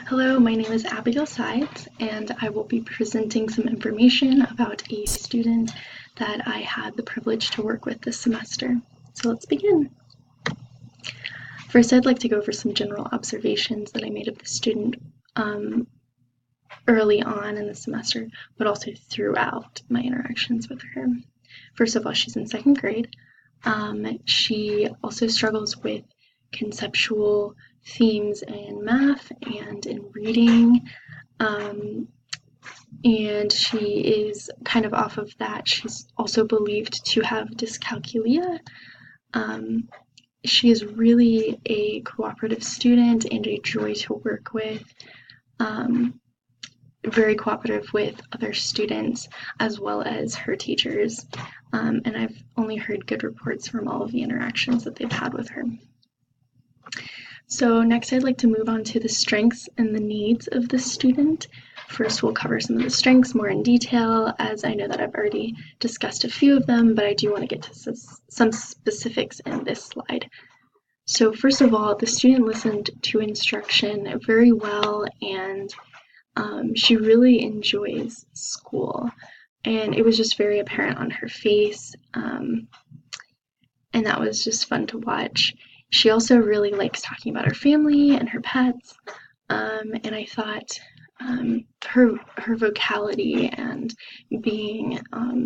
Hello, my name is Abigail Sides, and I will be presenting some information about a student that I had the privilege to work with this semester. So let's begin. First, I'd like to go over some general observations that I made of the student early on in the semester, but also throughout my interactions with her. First of all, she's in second grade. She also struggles with conceptual themes in math and in reading, and she is kind of off of that. She's also believed to have dyscalculia. She is really a cooperative student and a joy to work with, very cooperative with other students as well as her teachers, and I've only heard good reports from all of the interactions that they've had with her. So next I'd like to move on to the strengths and the needs of the student. First we'll cover some of the strengths more in detail, as I know that I've already discussed a few of them, but I do want to get to some specifics in this slide. So first of all, the student listened to instruction very well, and she really enjoys school, and it was just very apparent on her face, and that was just fun to watch. She also really likes talking about her family and her pets, and I thought her vocality and being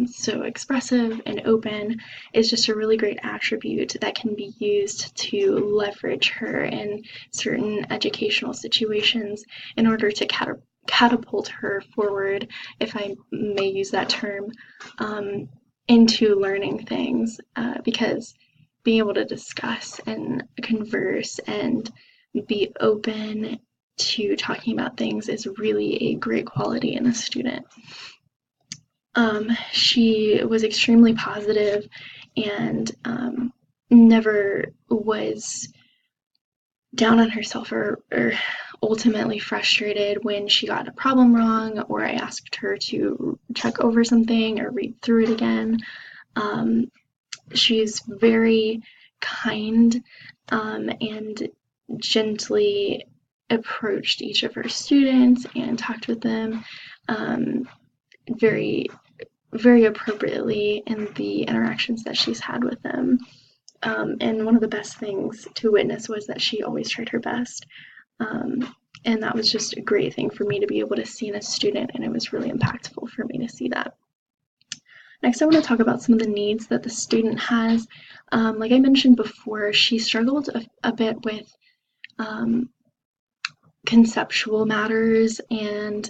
so expressive and open is just a really great attribute that can be used to leverage her in certain educational situations in order to catapult her forward, if I may use that term, into learning things, because being able to discuss and converse and be open to talking about things is really a great quality in a student. She was extremely positive and never was down on herself or ultimately frustrated when she got a problem wrong, or I asked her to check over something or read through it again. She's very kind and gently approached each of her students and talked with them very, very appropriately in the interactions that she's had with them. And one of the best things to witness was that she always tried her best. And that was just a great thing for me to be able to see in a student, and it was really impactful for me to see that. Next, I want to talk about some of the needs that the student has. Like I mentioned before, she struggled a bit with conceptual matters and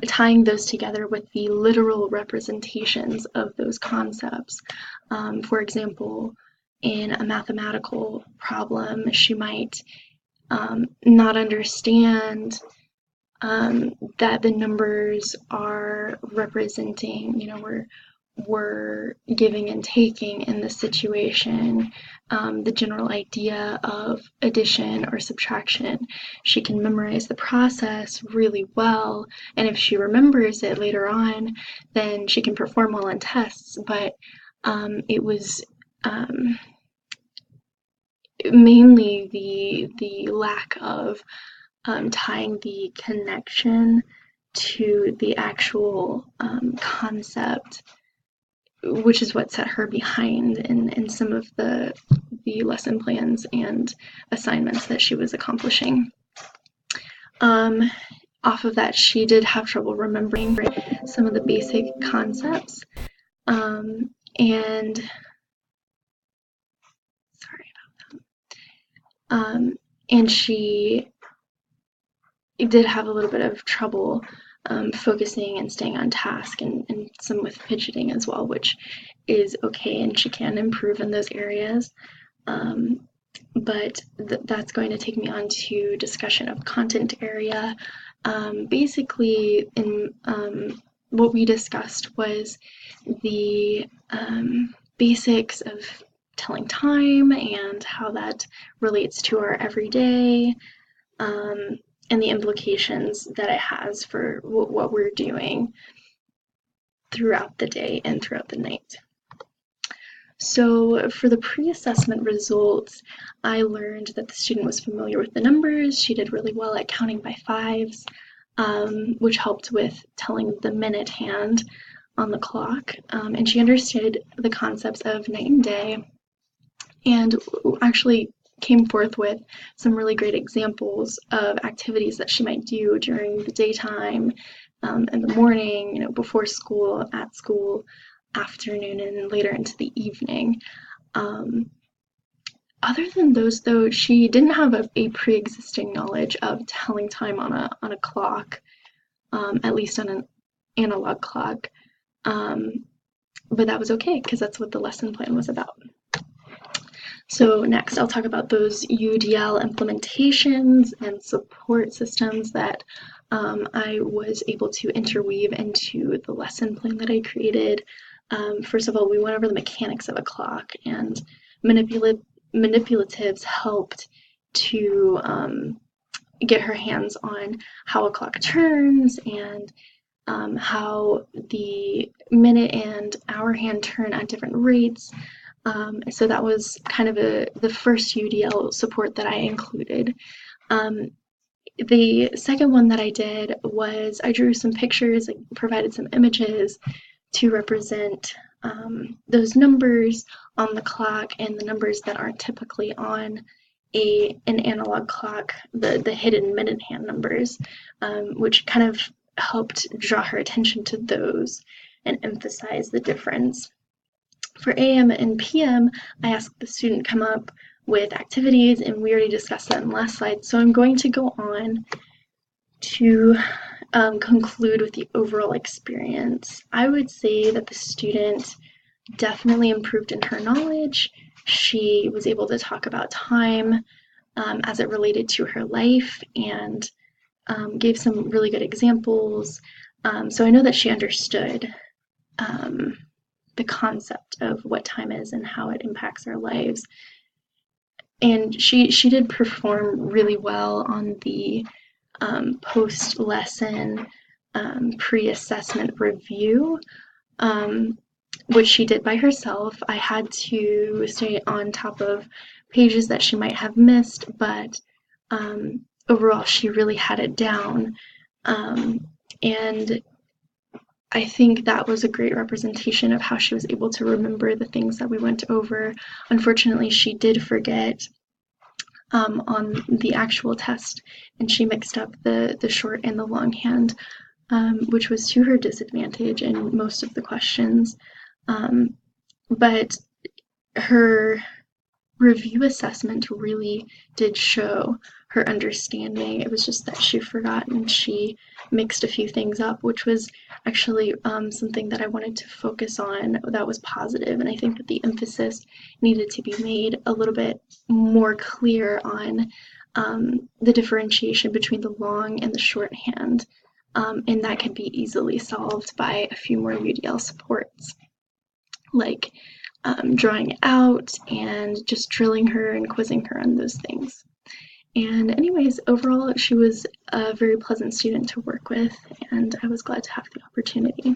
tying those together with the literal representations of those concepts. For example, in a mathematical problem, she might not understand that the numbers are representing, we're giving and taking in this situation, the general idea of addition or subtraction. She can memorize the process really well, and if she remembers it later on, then she can perform well on tests, but it was mainly the lack of tying the connection to the actual concept, which is what set her behind in some of the lesson plans and assignments that she was accomplishing. Off of that, she did have trouble remembering some of the basic concepts, and sorry about that. And she did have a little bit of trouble focusing and staying on task, and some with fidgeting as well, which is okay, and she can improve in those areas. But that's going to take me on to discussion of content area. Basically, in what we discussed was the basics of telling time and how that relates to our everyday, and the implications that it has for what we're doing throughout the day and throughout the night. So for the pre-assessment results, I learned that the student was familiar with the numbers. She did really well at counting by fives, which helped with telling the minute hand on the clock. And she understood the concepts of night and day, and actually came forth with some really great examples of activities that she might do during the daytime, in the morning, before school, at school, afternoon, and later into the evening. Um, Other than those, though, she didn't have a pre-existing knowledge of telling time on a clock, at least on an analog clock. But that was okay because that's what the lesson plan was about. So next, I'll talk about those UDL implementations and support systems that I was able to interweave into the lesson plan that I created. First of all, we went over the mechanics of a clock, and manipulatives helped to get her hands on how a clock turns and how the minute and hour hand turn at different rates. So that was kind of the first UDL support that I included. The second one that I did was I drew some pictures, like provided some images to represent those numbers on the clock and the numbers that aren't typically on an analog clock, the hidden minute hand numbers, which kind of helped draw her attention to those and emphasize the difference. For AM and PM, I asked the student come up with activities, and we already discussed that in the last slide. So I'm going to go on to conclude with the overall experience. I would say that the student definitely improved in her knowledge. She was able to talk about time as it related to her life and gave some really good examples. So I know that she understood the concept of what time is and how it impacts our lives. And she did perform really well on the post-lesson pre-assessment review, which she did by herself. I had to stay on top of pages that she might have missed, but overall she really had it down. And I think that was a great representation of how she was able to remember the things that we went over. Unfortunately, she did forget on the actual test, and she mixed up the short and the longhand, which was to her disadvantage in most of the questions. But her review assessment really did show her understanding. It was just that she forgot and she mixed a few things up, which was actually something that I wanted to focus on that was positive. And I think that the emphasis needed to be made a little bit more clear on the differentiation between the long and the shorthand. And that could be easily solved by a few more UDL supports, like drawing it out and just drilling her and quizzing her on those things. And anyways, overall, she was a very pleasant student to work with, and I was glad to have the opportunity.